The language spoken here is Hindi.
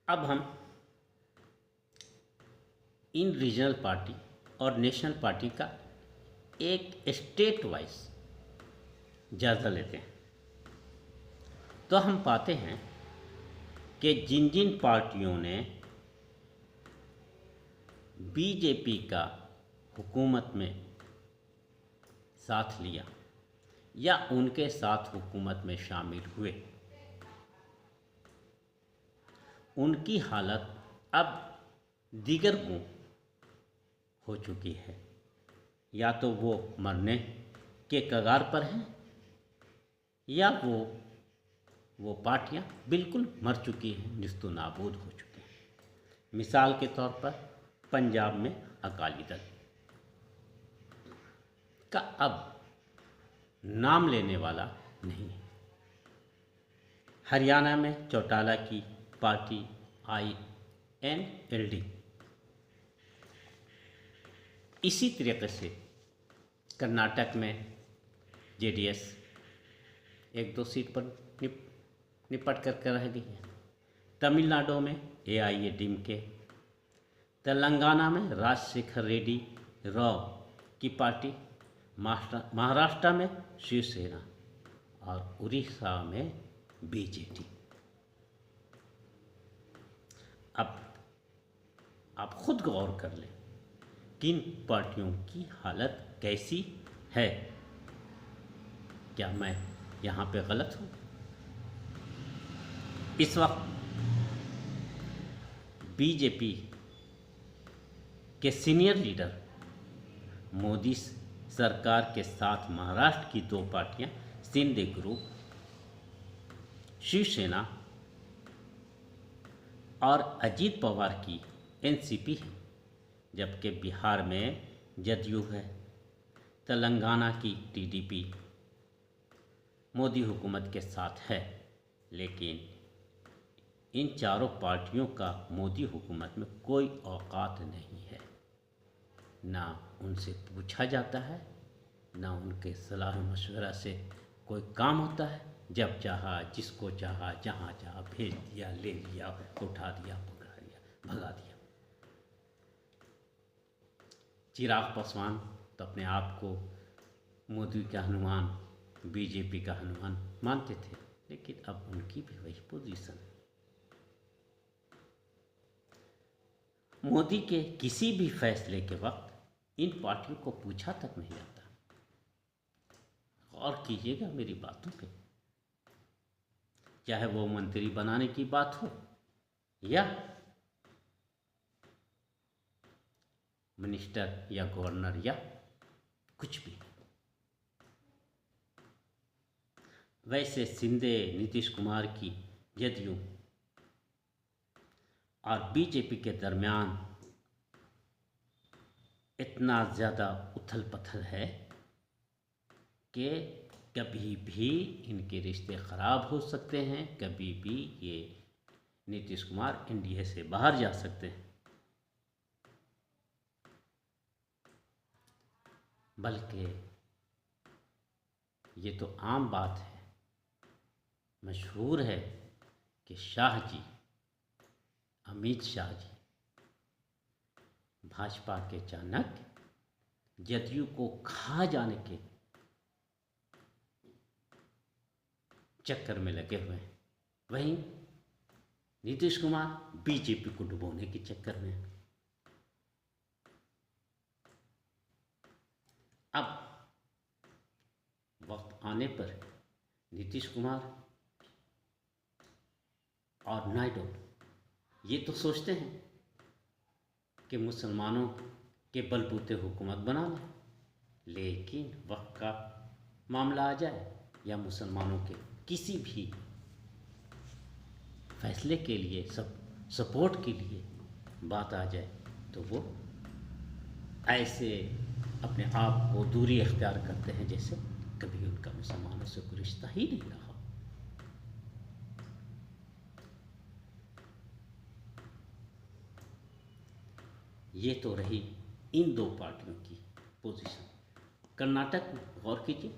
अब हम इन रीजनल पार्टी और नेशनल पार्टी का एक स्टेट वाइज जायज़ा लेते हैं। तो हम पाते हैं कि जिन जिन पार्टियों ने बीजेपी का हुकूमत में साथ लिया या उनके साथ हुकूमत में शामिल हुए, उनकी हालत अब दीगर गुण हो चुकी है। या तो वो मरने के कगार पर हैं या वो पार्टियां बिल्कुल मर चुकी हैं, निस्तो नाबूद हो चुकी हैं। मिसाल के तौर पर पंजाब में अकाली दल का अब नाम लेने वाला नहीं है। हरियाणा में चौटाला की पार्टी INLD, इसी तरीके से कर्नाटक में JDS एक दो सीट पर निपट कर रह गई है। तमिलनाडु में AIADMK, तेलंगाना में राजशेखर रेड्डी राव की पार्टी, महाराष्ट्र में शिवसेना और उड़ीसा में BJD। अब आप खुद गौर कर लें किन पार्टियों की हालत कैसी है। क्या मैं यहाँ पे गलत हूँ? इस वक्त बीजेपी के सीनियर लीडर मोदी सरकार के साथ महाराष्ट्र की दो पार्टियां शिंदे ग्रुप, शिवसेना और अजीत पवार की NCP है, जबकि बिहार में जदयू है, तेलंगाना की TDP मोदी हुकूमत के साथ है। लेकिन इन चारों पार्टियों का मोदी हुकूमत में कोई औकात नहीं है। ना उनसे पूछा जाता है, ना उनके सलाह मशवरा से कोई काम होता है। जब चाहा, जिसको चाहा, जहाँ चाहा भेज दिया, ले लिया, उठा दिया, पकड़ा दिया, भगा दिया। चिराग पासवान तो अपने आप को मोदी का हनुमान, बीजेपी का हनुमान मानते थे, लेकिन अब उनकी भी वही पोजीशन है। मोदी के किसी भी फैसले के वक्त इन पार्टियों को पूछा तक नहीं जाता। गौर कीजिएगा मेरी बातों पे, चाहे वो मंत्री बनाने की बात हो या मिनिस्टर या गवर्नर या कुछ भी। वैसे शिंदे, नीतीश कुमार की जदयू और बीजेपी के दरमियान इतना ज़्यादा उथल पथल है कि कभी भी इनके रिश्ते ख़राब हो सकते हैं, कभी भी ये नीतीश कुमार NDA से बाहर जा सकते हैं। बल्कि ये तो आम बात है, मशहूर है कि शाह जी, अमित शाह जी भाजपा के चाणक्य जदयू को खा जाने के चक्कर में लगे हुए हैं। वहीं नीतीश कुमार बीजेपी को डुबोने के चक्कर में। अब वक्त आने पर नीतीश कुमार और नायडू ये तो सोचते हैं कि मुसलमानों के बलबूते हुकूमत बना लें, लेकिन वक्त का मामला आ जाए या मुसलमानों के किसी भी फैसले के लिए सपोर्ट के लिए बात आ जाए तो वो ऐसे अपने आप को दूरी इख्तियार करते हैं जैसे कभी उनका मुसलमानों से कोई रिश्ता ही नहीं रहा। ये तो रही इन दो पार्टियों की पोजीशन। कर्नाटक में गौर कीजिए,